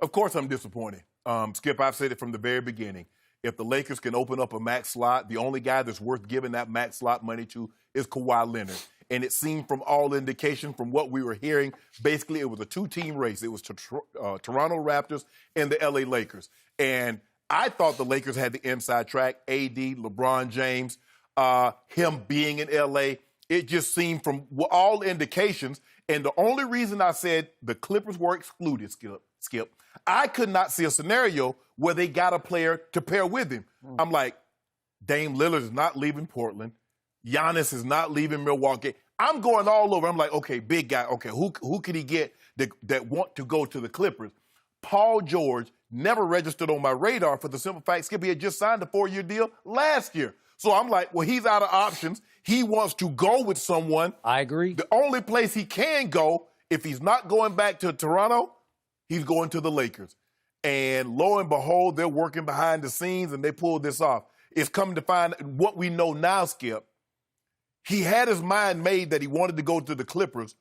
Of course I'm disappointed. Skip, I've said it from the very beginning. If the Lakers can open up a max slot, the only guy that's worth giving that max slot money to is Kawhi Leonard. And it seemed from all indication, from what we were hearing, basically it was a two-team race. It was Toronto Raptors and the LA Lakers. And I thought the Lakers had the inside track, AD, LeBron James, him being in LA. It just seemed from all indications. And the only reason I said the Clippers were excluded, Skip, I could not see a scenario where they got a player to pair with him. I'm like, Dame Lillard is not leaving Portland. Giannis is not leaving Milwaukee. I'm going all over. I'm like, okay, big guy. Okay, who could he get that want to go to the Clippers? Paul George never registered on my radar for the simple fact, Skip, he had just signed a 4-year deal last year. So I'm like, well, he's out of options. He wants to go with someone. I agree. The only place he can go, if he's not going back to Toronto, he's going to the Lakers. And lo and behold, they're working behind the scenes, and they pulled this off. It's come to find what we know now, Skip. He had his mind made that he wanted to go to the Clippers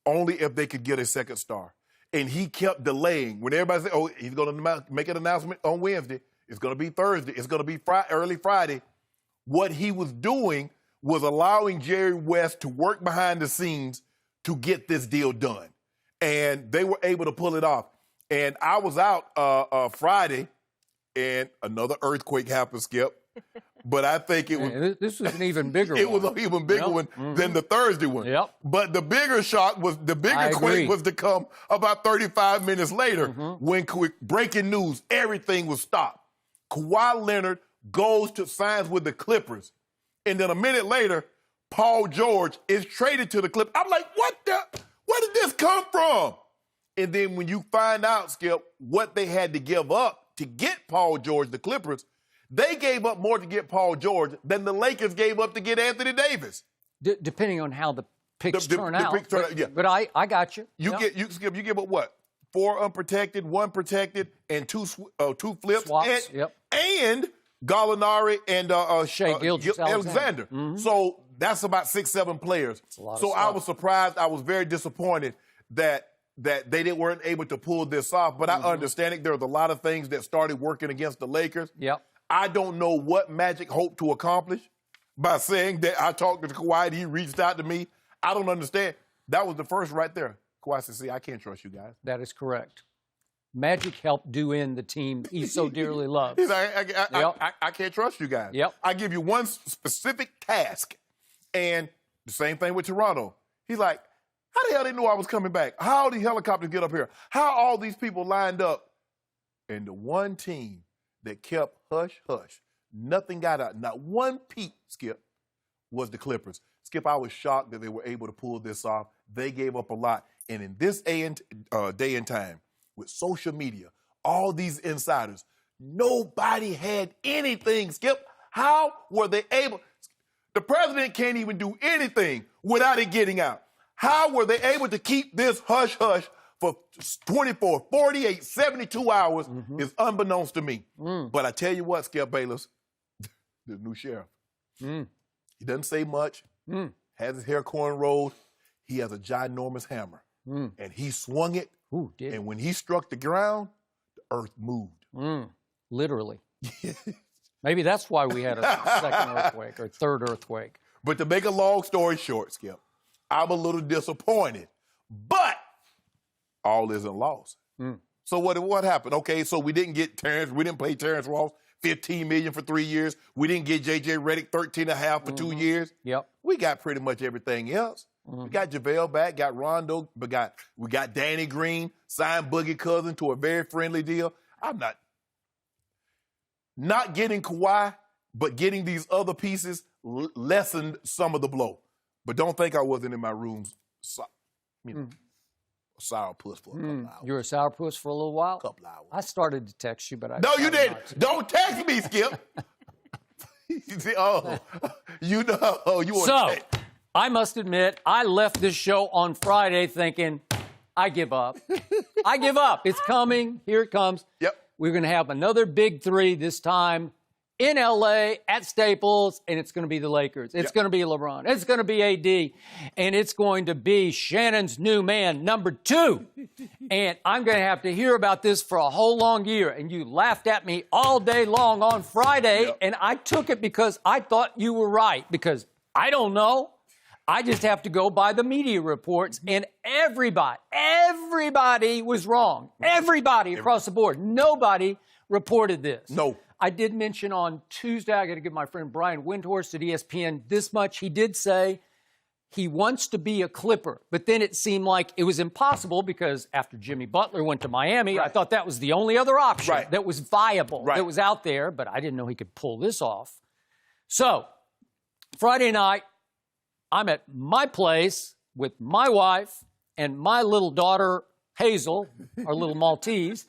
only if they could get a second star. And he kept delaying. When everybody said, oh, he's going to make an announcement on Wednesday, it's going to be Thursday, it's going to be early Friday. What he was doing was allowing Jerry West to work behind the scenes to get this deal done. And they were able to pull it off. And I was out Friday, and another earthquake happened, Skip. But I think it was... This was an even bigger one. It was an even bigger one than the Thursday one. Yep. But the bigger shock was, the bigger quake was to come about 35 minutes later when breaking news, everything was stopped. Kawhi Leonard goes to signs with the Clippers. And then a minute later, Paul George is traded to the Clippers. I'm like, where did this come from? And then when you find out, Skip, what they had to give up to get Paul George, the Clippers, they gave up more to get Paul George than the Lakers gave up to get Anthony Davis. Depending on how the picks turn out. Picks turn out, yeah. But I got you. Skip, you give up what? 4 unprotected, 1 protected, and 2 flips. Swaps, and Gallinari and Shai Gilgeous-Alexander. So that's about 6-7 players. So I was surprised. I was very disappointed that they weren't able to pull this off. But I understand it. There was a lot of things that started working against the Lakers. Yep. I don't know what Magic hoped to accomplish by saying that I talked to Kawhi and he reached out to me. I don't understand. That was the first right there. Kawhi said, see, I can't trust you guys. That is correct. Magic helped do in the team he so dearly loves. He's like, I can't trust you guys. Yep. I give you one specific task. And the same thing with Toronto. He's like, how the hell they knew I was coming back? How the helicopters get up here? How all these people lined up? And the one team that kept hush, nothing got out, not one peep, Skip, was the Clippers. Skip, I was shocked that they were able to pull this off. They gave up a lot. And in this day and time, with social media, all these insiders, nobody had anything, Skip. How were they able? The president can't even do anything without it getting out. How were they able to keep this hush-hush for 24, 48, 72 hours is unbeknownst to me. But I tell you what, Skip Bayless, the new sheriff, he doesn't say much, has his hair cornrowed, he has a ginormous hammer. And he swung it, and when he struck the ground, the earth moved. Literally. Maybe that's why we had a second earthquake or third earthquake. But to make a long story short, Skip, I'm a little disappointed. But all isn't lost. So what happened? Okay, so we didn't get Terrence. We didn't pay Terrence Ross $15 million for 3 years. We didn't get J.J. Redick $13.5 for 2 years. Yep. We got pretty much everything else. We got JaVale back, got Rondo, but we got Danny Green, signed Boogie Cousins to a very friendly deal. I'm not getting Kawhi, but getting these other pieces lessened some of the blow. But don't think I wasn't in my rooms, sourpuss for a couple hours. You were a sourpuss for a little while? Couple hours. I started to text you, but I... No, you didn't. Don't text me, Skip. You want So, to text. I must admit, I left this show on Friday thinking, I give up. I give up. It's coming. Here it comes. Yep. We're going to have another big three, this time in L.A. at Staples, and it's going to be the Lakers. It's going to be LeBron. It's going to be AD, and it's going to be Shannon's new man, number 2. And I'm going to have to hear about this for a whole long year. And you laughed at me all day long on Friday, and I took it because I thought you were right, because I don't know. I just have to go by the media reports, and everybody was wrong. Everybody across the board. Nobody reported this. No. I did mention on Tuesday, I got to give my friend Brian Windhorst at ESPN this much. He did say he wants to be a Clipper, but then it seemed like it was impossible because after Jimmy Butler went to Miami, I thought that was the only other option that was viable, that was out there, but I didn't know he could pull this off. So, Friday night, I'm at my place with my wife and my little daughter, Hazel, our little Maltese,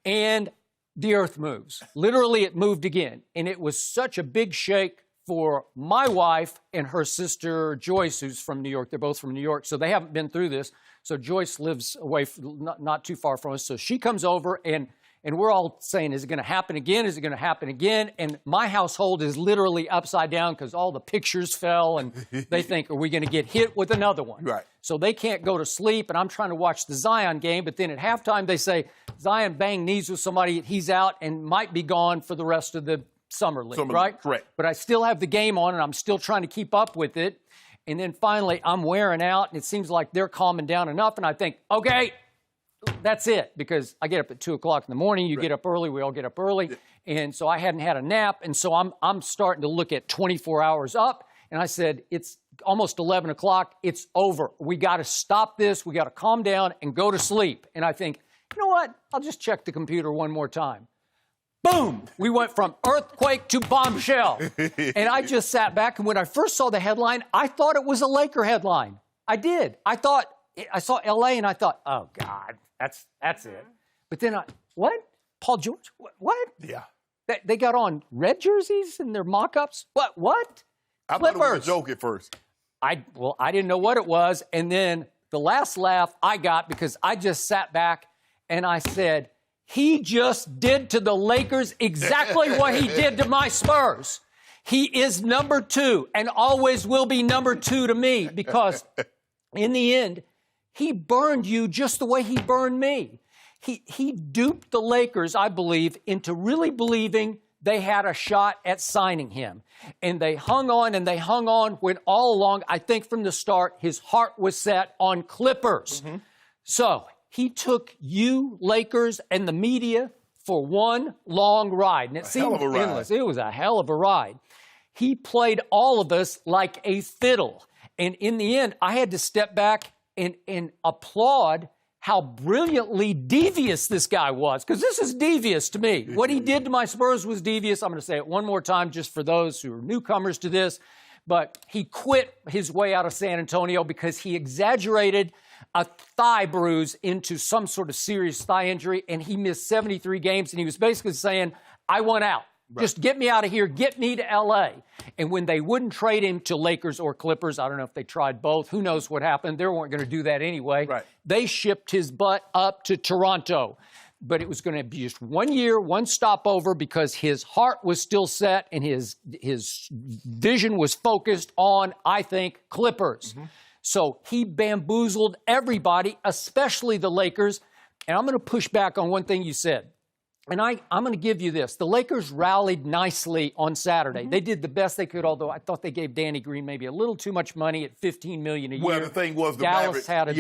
and the earth moves. Literally, it moved again. And it was such a big shake for my wife and her sister, Joyce, who's from New York. They're both from New York, so they haven't been through this. So Joyce lives away, not too far from us. So she comes over, and we're all saying, is it going to happen again? Is it going to happen again? And my household is literally upside down because all the pictures fell, and they think, are we going to get hit with another one? Right. So they can't go to sleep, and I'm trying to watch the Zion game, but then at halftime they say, Zion banged knees with somebody, he's out and might be gone for the rest of the Summer League, right? Correct. But I still have the game on, and I'm still trying to keep up with it. And then finally, I'm wearing out, and it seems like they're calming down enough, and I think, okay, that's it, because I get up at 2 o'clock in the morning. You get up early. We all get up early. And so I hadn't had a nap. And so I'm starting to look at 24 hours up. And I said, it's almost 11 o'clock. It's over. We got to stop this. We got to calm down and go to sleep. And I think, you know what? I'll just check the computer one more time. Boom! We went from earthquake to bombshell. And I just sat back. And when I first saw the headline, I thought it was a Laker headline. I did. I saw L.A. and I thought, oh, God. That's it. But then what? Paul George? What? Yeah. They got on red jerseys in their mock-ups? What? I thought it was a joke at first. I didn't know what it was. And then the last laugh I got because I just sat back and I said, he just did to the Lakers exactly what he did to my Spurs. He is number 2 and always will be number 2 to me because in the end, he burned you just the way he burned me. He duped the Lakers, I believe, into really believing they had a shot at signing him. And they hung on when all along, I think from the start, his heart was set on Clippers. Mm-hmm. So he took you, Lakers, and the media for one long ride. And it seemed endless. It was a hell of a ride. He played all of us like a fiddle. And in the end, I had to step back and applaud how brilliantly devious this guy was, because this is devious to me. What he did to my Spurs was devious. I'm going to say it one more time just for those who are newcomers to this. But he quit his way out of San Antonio because he exaggerated a thigh bruise into some sort of serious thigh injury, and he missed 73 games, and he was basically saying, I want out. Right. Just get me out of here. Get me to L.A. And when they wouldn't trade him to Lakers or Clippers, I don't know if they tried both. Who knows what happened? They weren't going to do that anyway. Right. They shipped his butt up to Toronto. But it was going to be just 1 year, one stopover, because his heart was still set and his vision was focused on, I think, Clippers. Mm-hmm. So he bamboozled everybody, especially the Lakers. And I'm going to push back on one thing you said. And I'm going to give you this. The Lakers rallied nicely on Saturday. Mm-hmm. They did the best they could, although I thought they gave Danny Green maybe a little too much money at $15 million a year. Well, the thing was the Dallas Mavericks had a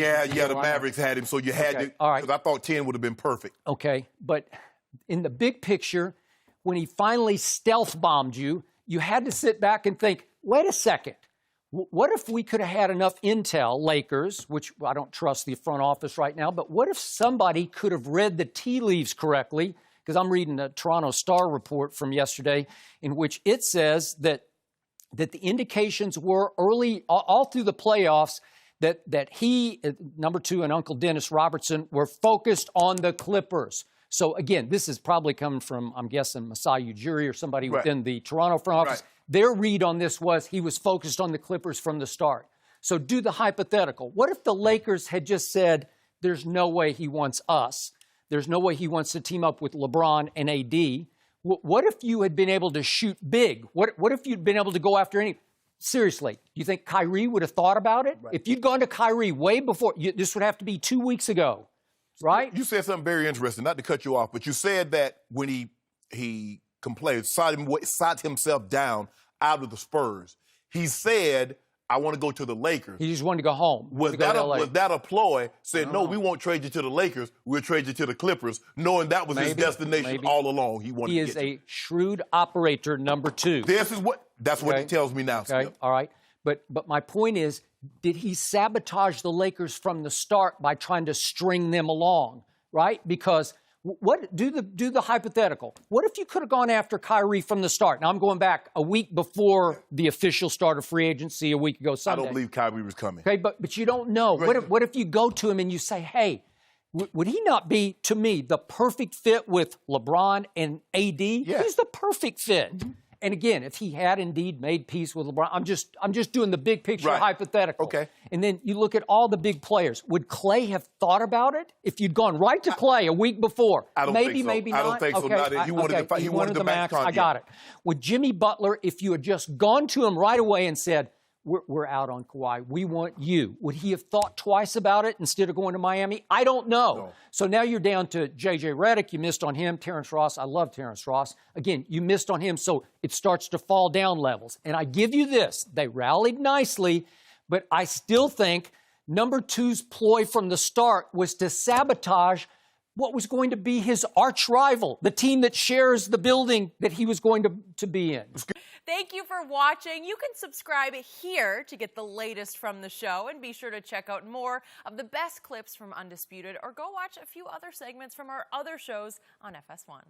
the Mavericks had him, so you had to. All right. Because I thought 10 would have been perfect. Okay, but in the big picture, when he finally stealth bombed you, you had to sit back and think, wait a second. What if we could have had enough intel, Lakers, which I don't trust the front office right now, but what if somebody could have read the tea leaves correctly? Because I'm reading the Toronto Star report from yesterday in which it says that the indications were early, all through the playoffs, that he, number 2, and Uncle Dennis Robertson were focused on the Clippers. So, again, this is probably coming from, I'm guessing, Masai Ujiri or somebody within the Toronto front office. Right. Their read on this was he was focused on the Clippers from the start. So do the hypothetical. What if the Lakers had just said, there's no way he wants us? There's no way he wants to team up with LeBron and AD. What if you had been able to shoot big? What if you'd been able to go after any? Seriously, you think Kyrie would have thought about it? Right. If you'd gone to Kyrie way before, this would have to be 2 weeks ago, right? You said something very interesting, not to cut you off, but you said that when he complained, sat himself down out of the Spurs, he said, I want to go to the Lakers. He just wanted to go home. Was that a ploy? Said, no, we won't trade you to the Lakers. We'll trade you to the Clippers, knowing that was his destination all along. He is a shrewd operator, number 2. That's what he tells me now. Okay, all right. But my point is, did he sabotage the Lakers from the start by trying to string them along, right? Because do the hypothetical. What if you could have gone after Kyrie from the start? Now, I'm going back a week before the official start of free agency a week ago Sunday. I don't believe Kyrie was coming. Okay, but you don't know. What if you go to him and you say, hey, would he not be, to me, the perfect fit with LeBron and AD? Yeah. He's the perfect fit. Mm-hmm. And again, if he had indeed made peace with LeBron, I'm just doing the big picture hypothetical. Okay. And then you look at all the big players. Would Clay have thought about it if you'd gone right to Clay a week before? I don't think so. Maybe not. I don't think so. Okay. He wanted the max contract. I got it. With Jimmy Butler, if you had just gone to him right away and said, we're out on Kawhi. We want you. Would he have thought twice about it instead of going to Miami? I don't know. No. So now you're down to J.J. Redick. You missed on him. Terrence Ross. I love Terrence Ross. Again, you missed on him, so it starts to fall down levels. And I give you this. They rallied nicely, but I still think number 2's ploy from the start was to sabotage what was going to be his arch rival, the team that shares the building that he was going to be in. Thank you for watching. You can subscribe here to get the latest from the show, and be sure to check out more of the best clips from Undisputed, or go watch a few other segments from our other shows on FS1.